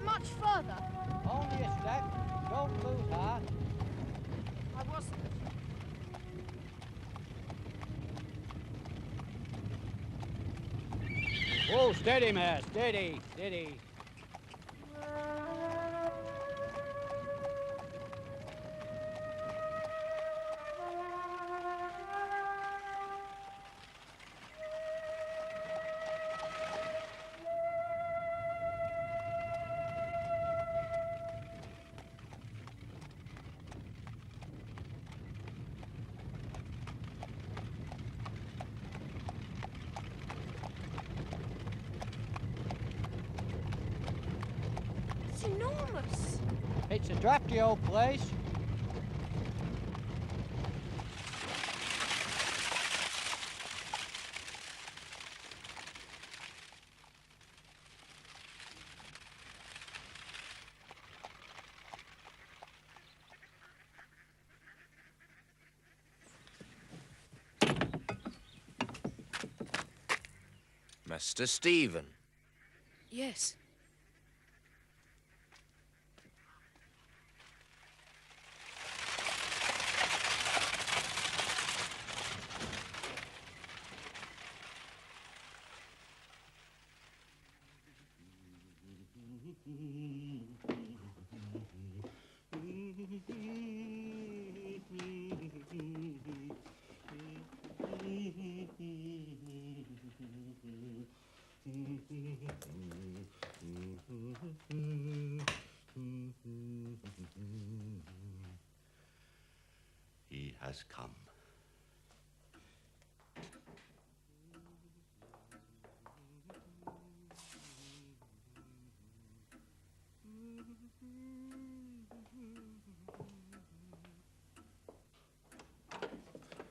it much further? Only a step. Don't lose heart. I wasn't. Oh, steady, mare. Steady, steady. It's enormous. It's a drafty old place. Mr. Stephen. Yes. He has come.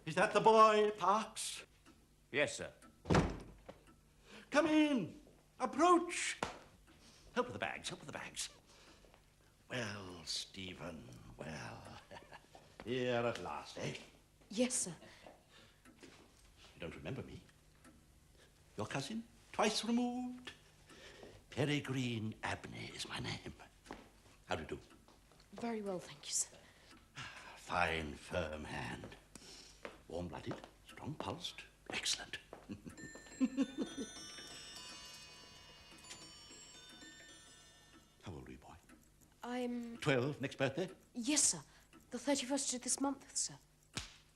Is that the boy, Parks? Yes, sir. Come in. Approach. Help with the bags, help with the bags. Well, Stephen, well. Here at last, eh? Yes, sir. You don't remember me? Your cousin, twice removed? Peregrine Abney is my name. How do you do? Very well, thank you, sir. Fine, firm hand. Warm-blooded, strong-pulsed. Excellent. How old are you, boy? I'm... 12, next birthday? Yes, sir. The 31st of this month, sir.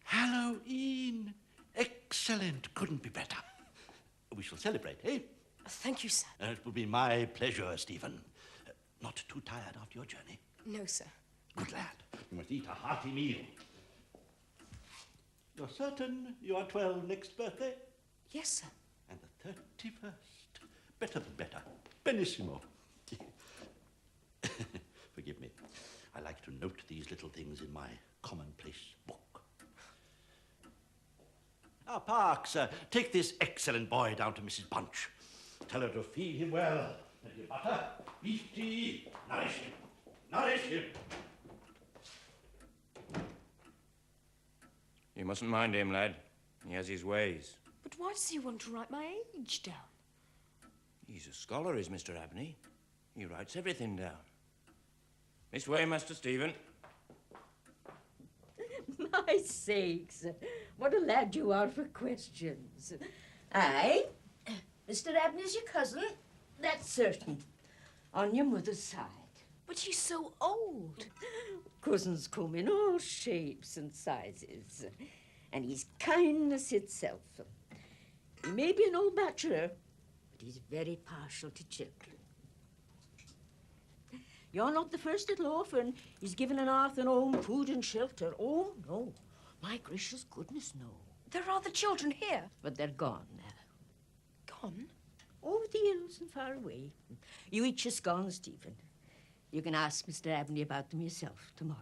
Halloween. Excellent. Couldn't be better. We shall celebrate, eh? Thank you, sir. It will be my pleasure, Stephen. Not too tired after your journey? No, sir. Good lad. You must eat a hearty meal. You're certain you are 12 next birthday? Yes, sir. And the 31st. Better than better. Benissimo. Forgive me. I like to note these little things in my commonplace book. Ah, Parks, take this excellent boy down to Mrs. Bunch. Tell her to feed him well. Plenty of butter, beef tea. Nourish him. Nourish him. You mustn't mind him, lad. He has his ways. But why does he want to write my age down? He's a scholar, is Mr. Abney. He writes everything down. This way, Master Stephen. My sakes, what a lad you are for questions. Aye, Mr. Abney's your cousin, that's certain, on your mother's side. But he's so old. Cousins come in all shapes and sizes, and he's kindness itself. He may be an old bachelor, but he's very partial to children. You're not the first little orphan he's given an hearth and home, food and shelter. Oh, no. My gracious goodness, no. There are other children here. But they're gone now. Gone? Over the hills and far away. You eat your scones, Stephen. You can ask Mr. Abney about them yourself tomorrow.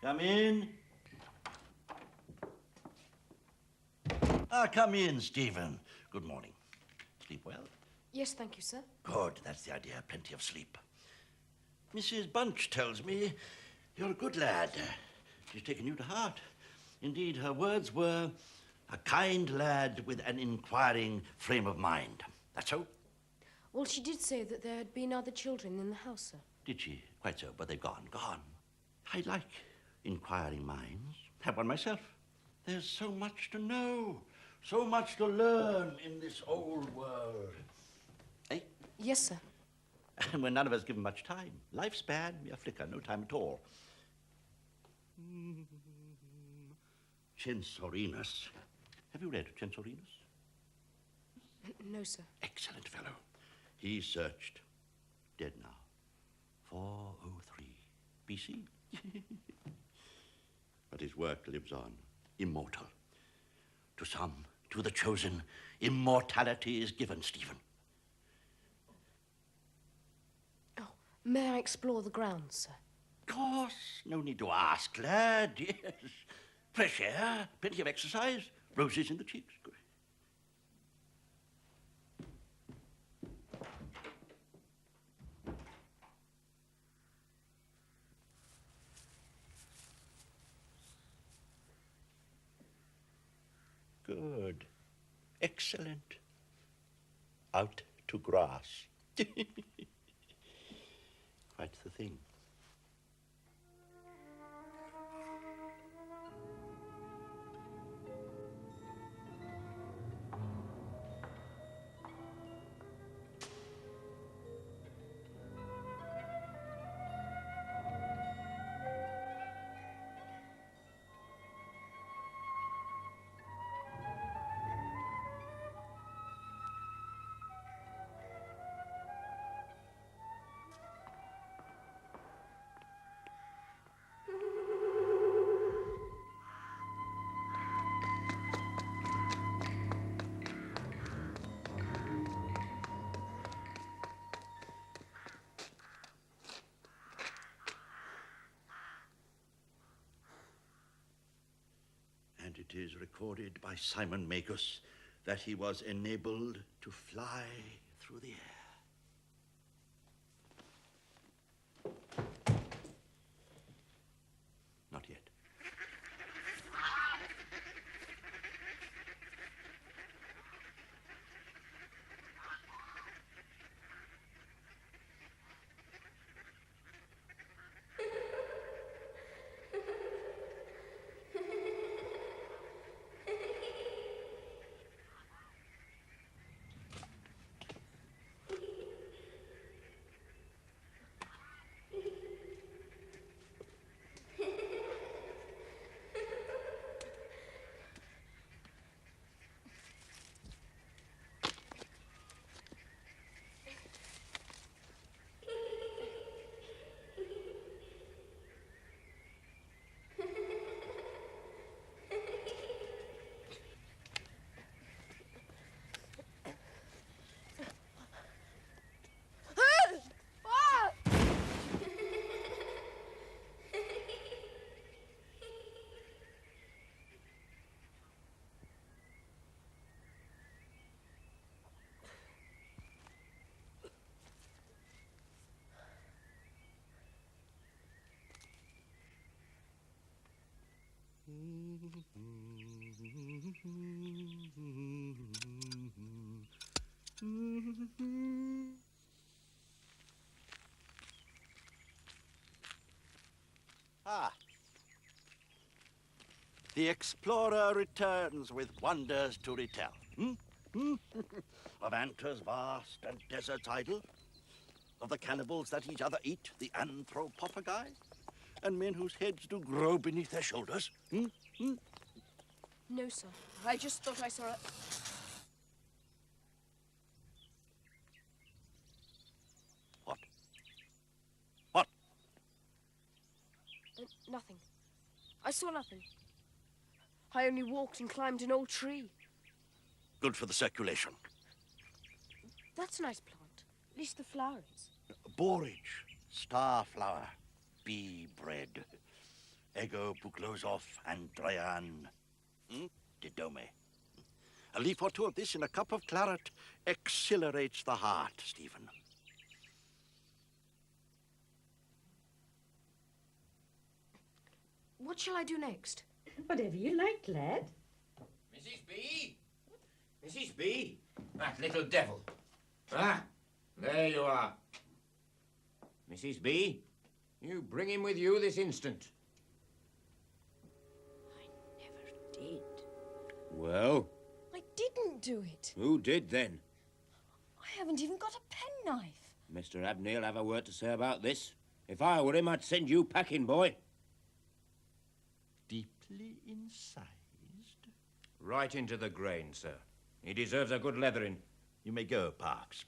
Come in. Come in, Stephen. Good morning. Sleep well? Yes, thank you, sir. Good, that's the idea. Plenty of sleep. Mrs. Bunch tells me you're a good lad. She's taken you to heart. Indeed, her words were, a kind lad with an inquiring frame of mind. That's so? Well, she did say that there had been other children in the house, sir. Did she? Quite so, but they've gone. I like inquiring minds. Have one myself. There's so much to know, so much to learn in this old world. Eh? Yes, sir. And we're none of us given much time. Lifespan, mere flicker, no time at all. Censorinus. Have you read Censorinus? No, sir. Excellent fellow. He searched. Dead now. 403 BC. But his work lives on, immortal. To some, to the chosen, immortality is given, Stephen. Oh, may I explore the grounds, sir? Of course. No need to ask, lad. Yes. Fresh air, plenty of exercise, roses in the cheeks. Good. Good. Excellent. Out to grass. Quite the thing. And it is recorded by Simon Magus that he was enabled to fly through the air. Not yet. Ah. The explorer returns with wonders to retell. Of Anta's vast and deserts idle, of the cannibals that each other eat, the anthropophagi, and men whose heads do grow beneath their shoulders. No, sir. I just thought I saw a... What? What? Nothing. I saw nothing. I only walked and climbed an old tree. Good for the circulation. That's a nice plant. At least the flowers. Borage, starflower, bee bread. ego Puklosov and Troyan. Didome. A leaf or two of this in a cup of claret exhilarates the heart, Stephen. What shall I do next? Whatever you like, lad. Mrs. B? Mrs. B? That little devil. Ah, there you are. Mrs. B, you bring him with you this instant. I never did. Well, I didn't do it. who did then? I haven't even got a penknife. Mr. Abney will have a word to say about this. If I were him, I'd send you packing, boy. Deeply incised. Right into the grain, sir. He deserves a good leathering. You may go, Parks.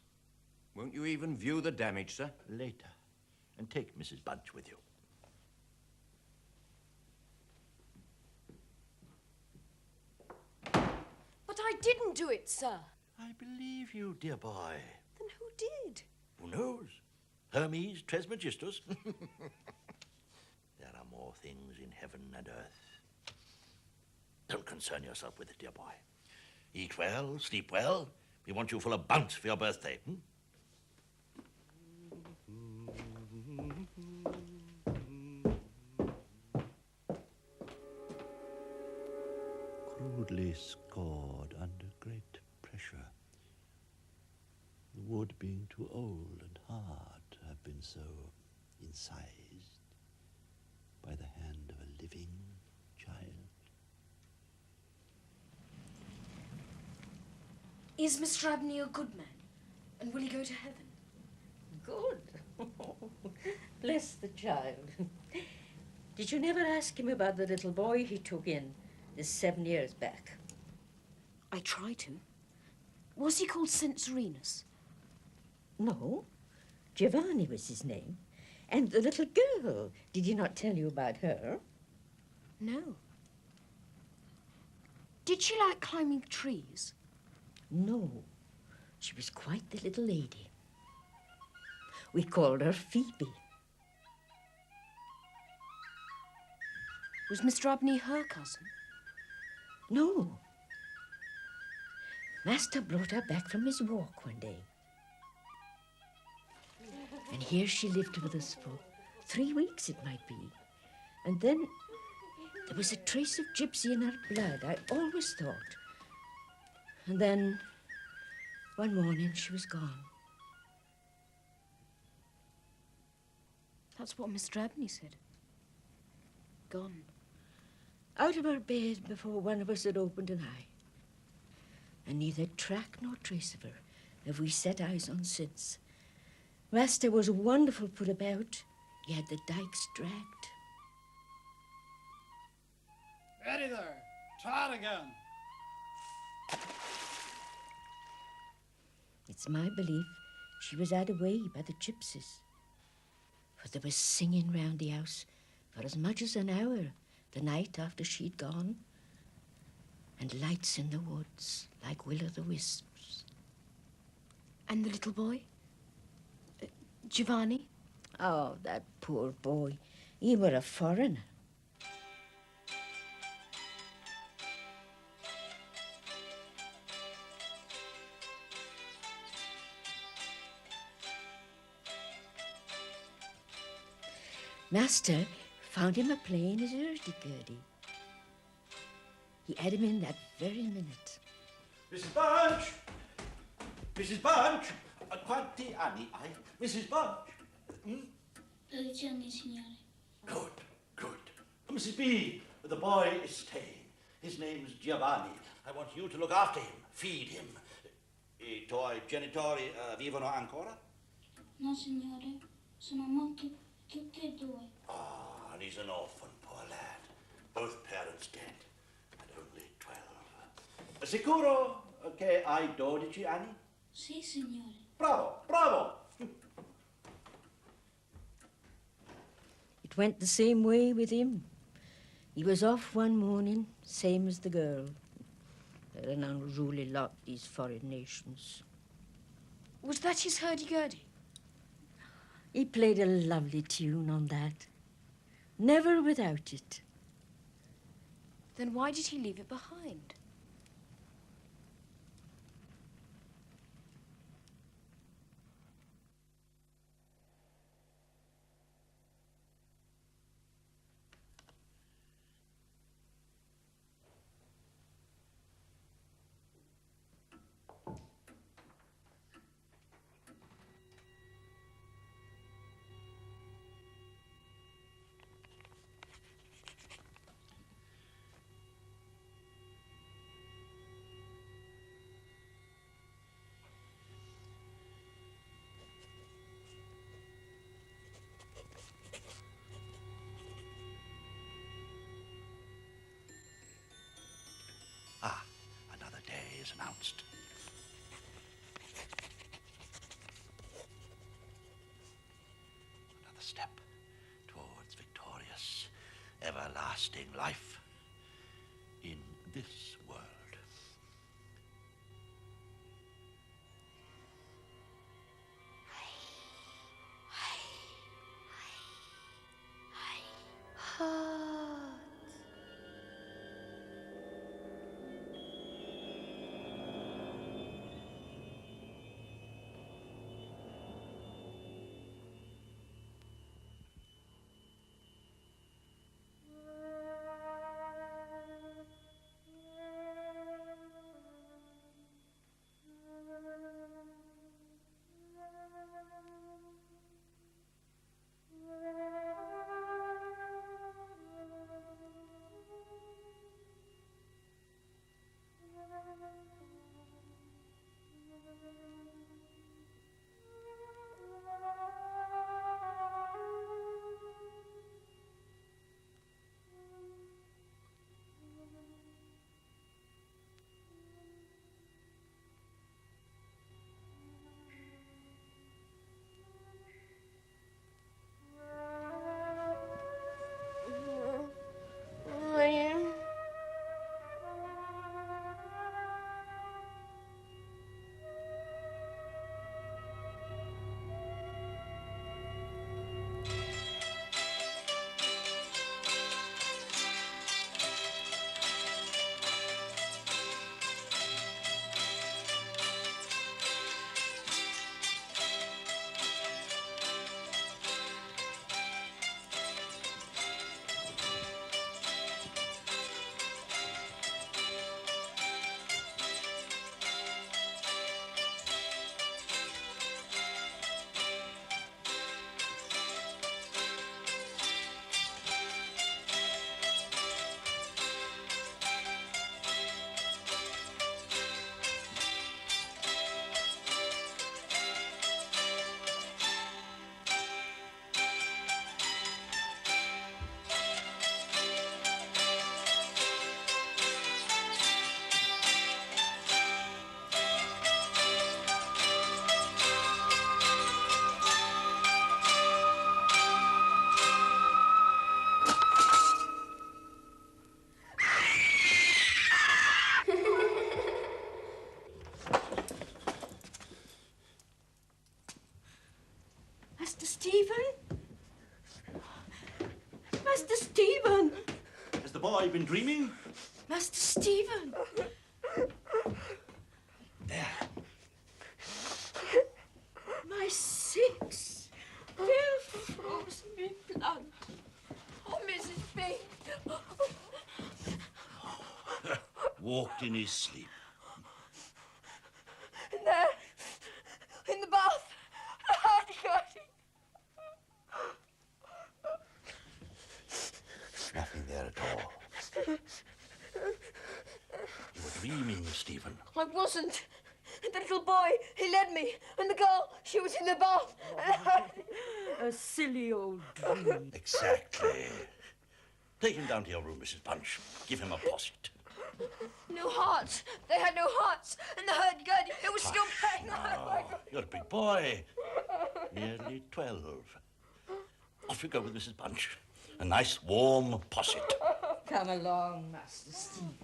Won't you even view the damage, sir? Later. And take Mrs. Bunch with you. But I didn't do it, sir. I believe you, dear boy. Then who did? Who knows? Hermes Trismegistus. There are more things in heaven and earth. Don't concern yourself with it, dear boy. Eat well, sleep well. We want you full of bounce for your birthday. Crudely scored under great pressure. The wood being too old and hard to have been so incised by the hand of a living child. Is Mr. Abney a good man? And will he go to heaven? Good. Bless the child. Did you never ask him about the little boy he took in this 7 years back? I try to. Was he called St. Serenus? No. Giovanni was his name. And the little girl, did he not tell you about her? No. Did she like climbing trees? No. She was quite the little lady. We called her Phoebe. Was Mr. Abney her cousin? No. Master brought her back from his walk one day. And here she lived with us for 3 weeks, it might be. And then there was a trace of gypsy in her blood, I always thought. And then one morning she was gone. That's what Mr. Abney said. Gone. Out of her bed before one of us had opened an eye. And neither track nor trace of her have we set eyes on since. Master was wonderful put about. He had the dikes dragged. Ready there. Try it again. It's my belief she was had away by the gypsies. For there was singing round the house for as much as an hour the night after she'd gone. And lights in the woods like will-o'-the-wisps. And the little boy? Giovanni? Oh, that poor boy. He were a foreigner. Master found him a playing his hurdy-gurdy. He had him in that very minute. Mrs. Bunch! Mrs. Bunch! Quanti anni hai? Mrs. Bunch! 12 anni, signore. Good, good. Mrs. B, the boy is staying. His name's Giovanni. I want you to look after him, feed him. I tuoi genitori vivono ancora? No, signore. Sono morti tutti e due. Ah, and he's an orphan, poor lad. Both parents dead, and only 12. Sicuro che hai 12 anni? Sì, signore. Bravo, bravo! It went the same way with him. He was off one morning, same as the girl. They're an unruly lot, these foreign nations. Was that his hurdy-gurdy? He played a lovely tune on that. Never without it. Then why did he leave it behind? Ah, another day is announced. Another step towards victorious, everlasting life in this world. Master Stephen? Master Stephen! Has the boy been dreaming? Master Stephen! There. My six! They'll froze me blood. Oh, Mrs. B. Walked in his sleep. In there, in the bath, hurdy-gurdy. Nothing there at all. You were dreaming, Stephen. I wasn't. The little boy, he led me, and the girl, she was in the bath. A silly old dream. Exactly. Take him down to your room, Mrs. Punch. Give him a posset. No hearts. They had no hearts. And the hurdy-gurdy, it was still playing. Now, you're a big boy. Nearly 12. Off you go with Mrs. Punch. A nice warm posset. Come along, Master Stephen.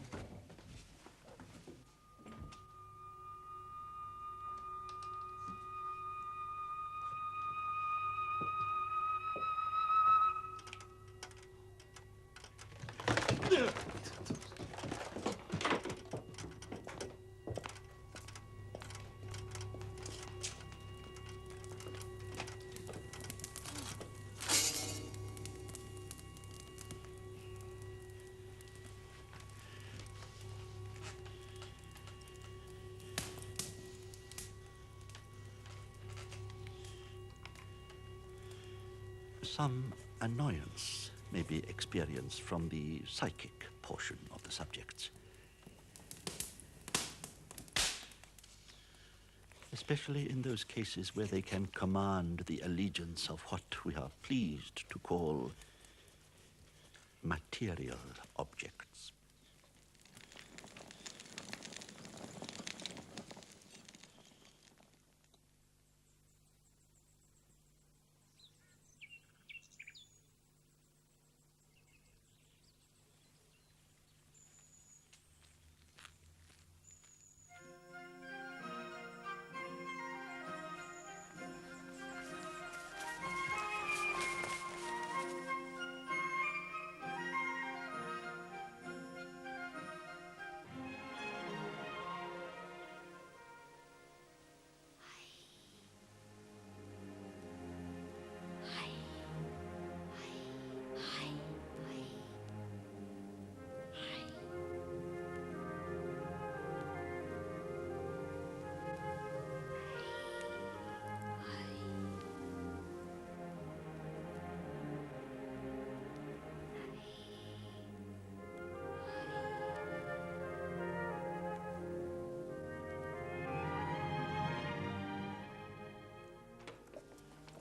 Some annoyance may be experienced from the psychic portion of the subjects, especially in those cases where they can command the allegiance of what we are pleased to call material objects.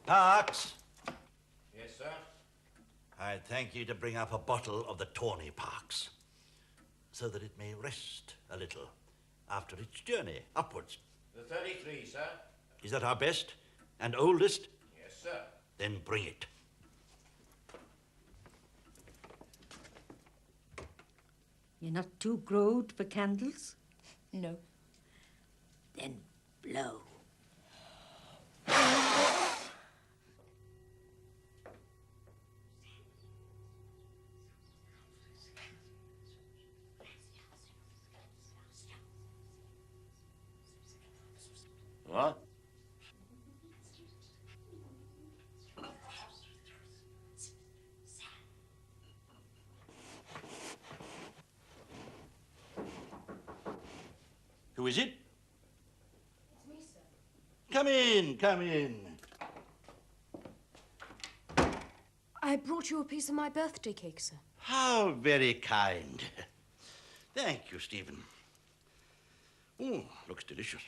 Parks, Yes, sir? I thank you to bring up a bottle of the tawny, Parks, so that it may rest a little after its journey upwards. The 33, sir? Is that our best and oldest? Yes, sir. Then bring it. You're not too growed for candles? No. Then blow. What? Who is it? It's me, sir. Come in, come in. I brought you a piece of my birthday cake, sir. How very kind. Thank you, Stephen. Oh, looks delicious.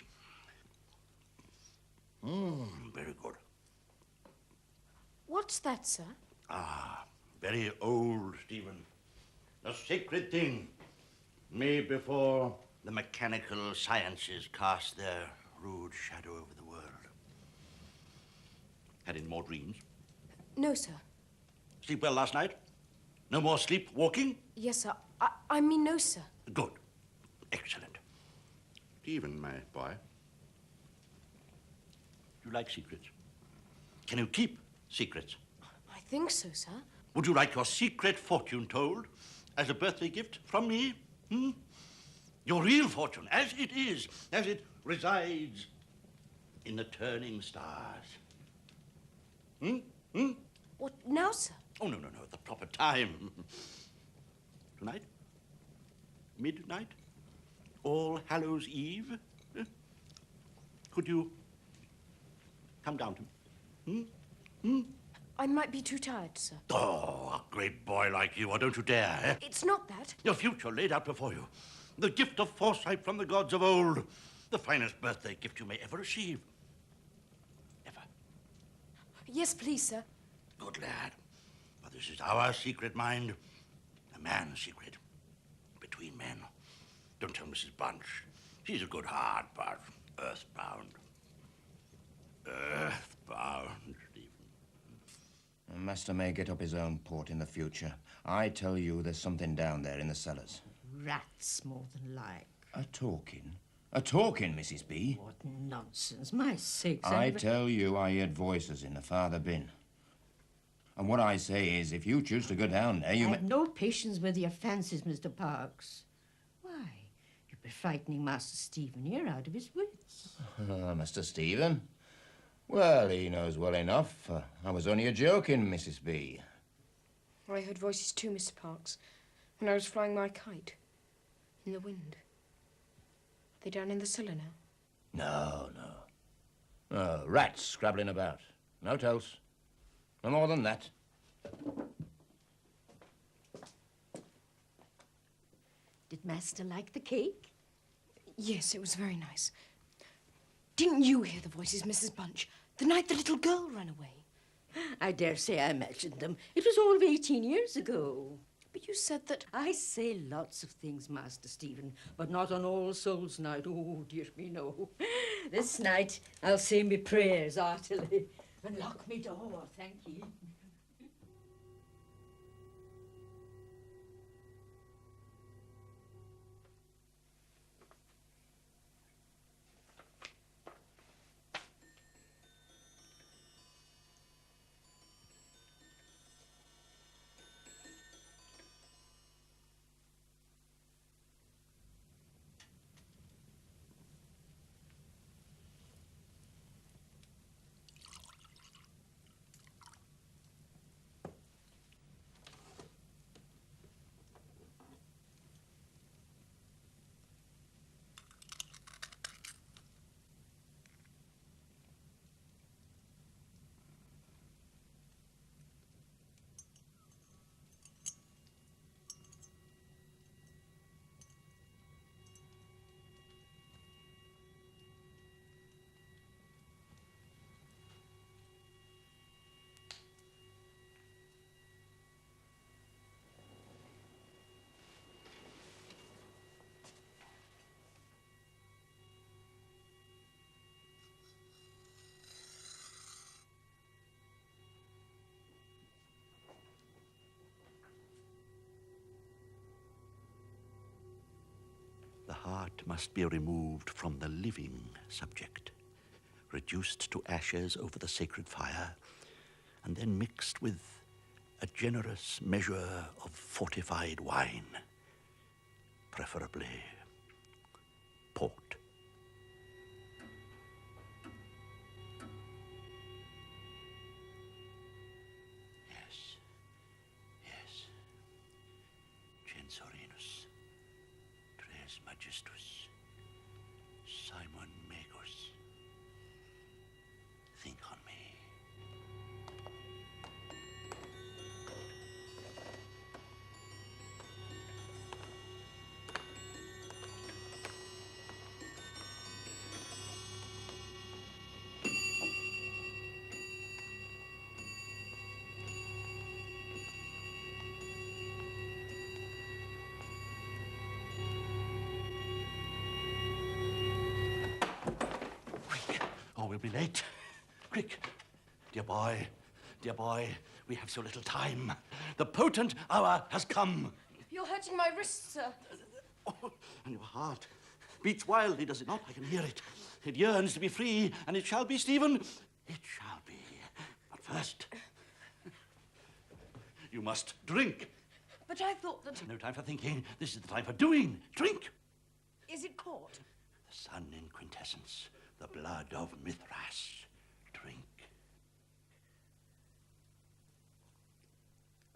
Very good. What's that, sir? Ah, very old, Stephen. A sacred thing, made before the mechanical sciences cast their rude shadow over the world. Had any more dreams? No, sir. Sleep well last night? No more sleepwalking? Yes, sir. I mean no, sir. Good. Excellent. Stephen, my boy, do you like secrets? Can you keep secrets? I think so, sir. Would you like your secret fortune told as a birthday gift from me? Your real fortune, as it is, as it resides in the turning stars. What now, sir? Oh, no, at the proper time. Tonight? Midnight? All Hallows Eve? Could you come down to me? I might be too tired, sir. Oh, a great boy like you, or don't you dare, eh? It's not that. Your future laid out before you. The gift of foresight from the gods of old. The finest birthday gift you may ever receive. Ever. Yes, please, sir. Good lad. But this is our secret, mind. A man's secret. Between men. Don't tell Mrs. Bunch. She's a good heart, but earthbound. Earthbound, Stephen. Master may get up his own port in the future. I tell you, there's something down there in the cellars. Rats, more than like. A talking? A talking, Mrs. B? What nonsense. My sakes. I tell you, I heard voices in the farther bin. And what I say is, if you choose to go down there, you I have no patience with your fancies, Mr. Parks. Why, you'd be frightening Master Stephen here out of his wits. Mr. Stephen? Well, he knows well enough. I was only a-joking, Mrs. B. I heard voices too, Mr. Parks, when I was flying my kite in the wind. Are they down in the cellar now? No. Rats scrabbling about. Naught else. No more than that. Did Master like the cake? Yes, it was very nice. Didn't you hear the voices, Mrs. Bunch, the night the little girl ran away? I dare say I imagined them. It was all of 18 years ago. But you said that... I say lots of things, Master Stephen, but not on All Souls' night. Oh, dear me, no. This night I'll say me prayers heartily and lock me door, thank ye. The heart must be removed from the living subject, reduced to ashes over the sacred fire, and then mixed with a generous measure of fortified wine, preferably port. Yes, yes. Censorinus, Tres Majestus, Simon Magus. Think on me. Quick, or we'll be late. Quick. Dear boy, we have so little time. The potent hour has come. You're hurting my wrist, sir. Oh, and your heart beats wildly, does it not? I can hear it. It yearns to be free, and it shall be, Stephen. It shall be. But first, you must drink. But I thought that... No time for thinking. This is the time for doing. Drink. Is it caught? The sun in quintessence, the blood of Mithras. Drink.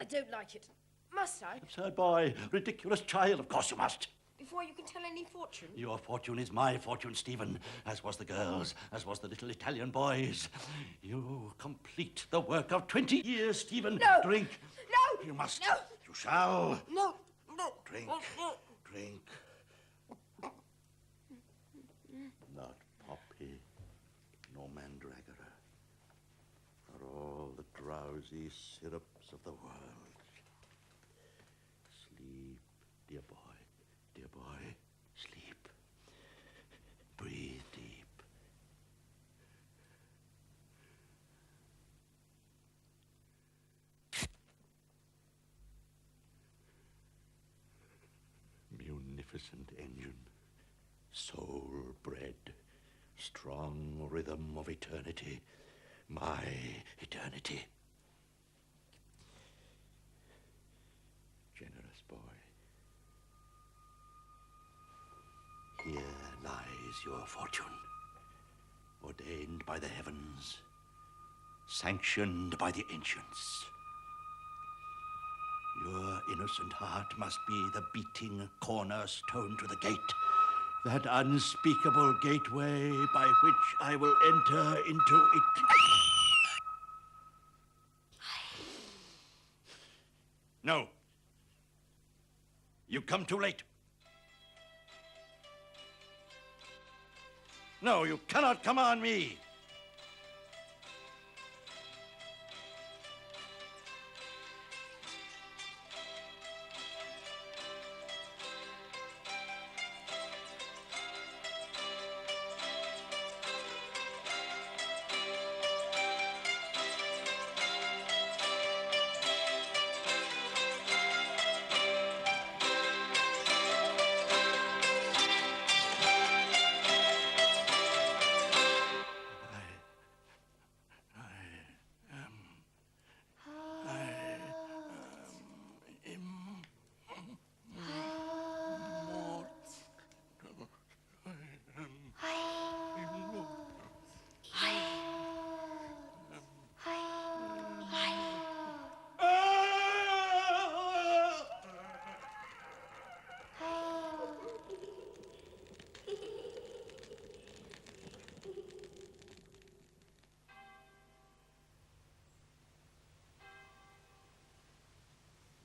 I don't like it. Must I? Absurd boy, ridiculous child. Of course you must. Before you can tell any fortune? Your fortune is my fortune, Stephen, as was the girl's, as was the little Italian boy's. You complete the work of 20 years, Stephen. No! Drink. No! You must. No! You shall. No! No! Drink. Drink. Not poppy, nor mandragora, nor all the drowsy syrups of the world. Sleep, dear boy, sleep. Breathe deep. Munificent engine, soul bred, strong rhythm of eternity, my eternity. Generous boy, here lies your fortune, ordained by the heavens, sanctioned by the ancients. Your innocent heart must be the beating cornerstone to the gate, that unspeakable gateway by which I will enter into it. You come too late. No, you cannot come on me.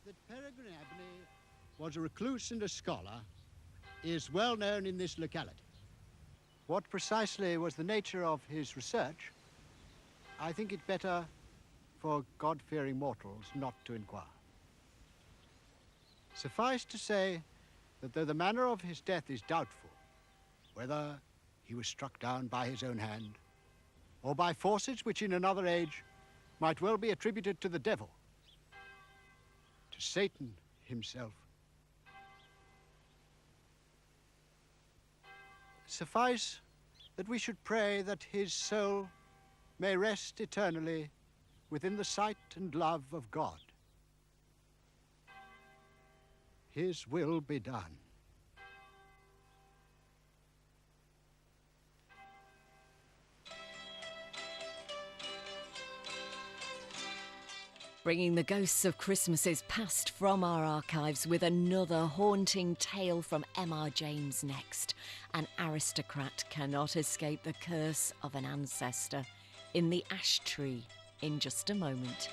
That Peregrine Abney was a recluse and a scholar is well known in this locality. What precisely was the nature of his research, I think it better for God-fearing mortals not to inquire. Suffice to say that though the manner of his death is doubtful, whether he was struck down by his own hand or by forces which in another age might well be attributed to the devil, to Satan himself. Suffice that we should pray that his soul may rest eternally within the sight and love of God. His will be done. Bringing the ghosts of Christmases past from our archives with another haunting tale from M.R.James next. An aristocrat cannot escape the curse of an ancestor in the ash tree in just a moment.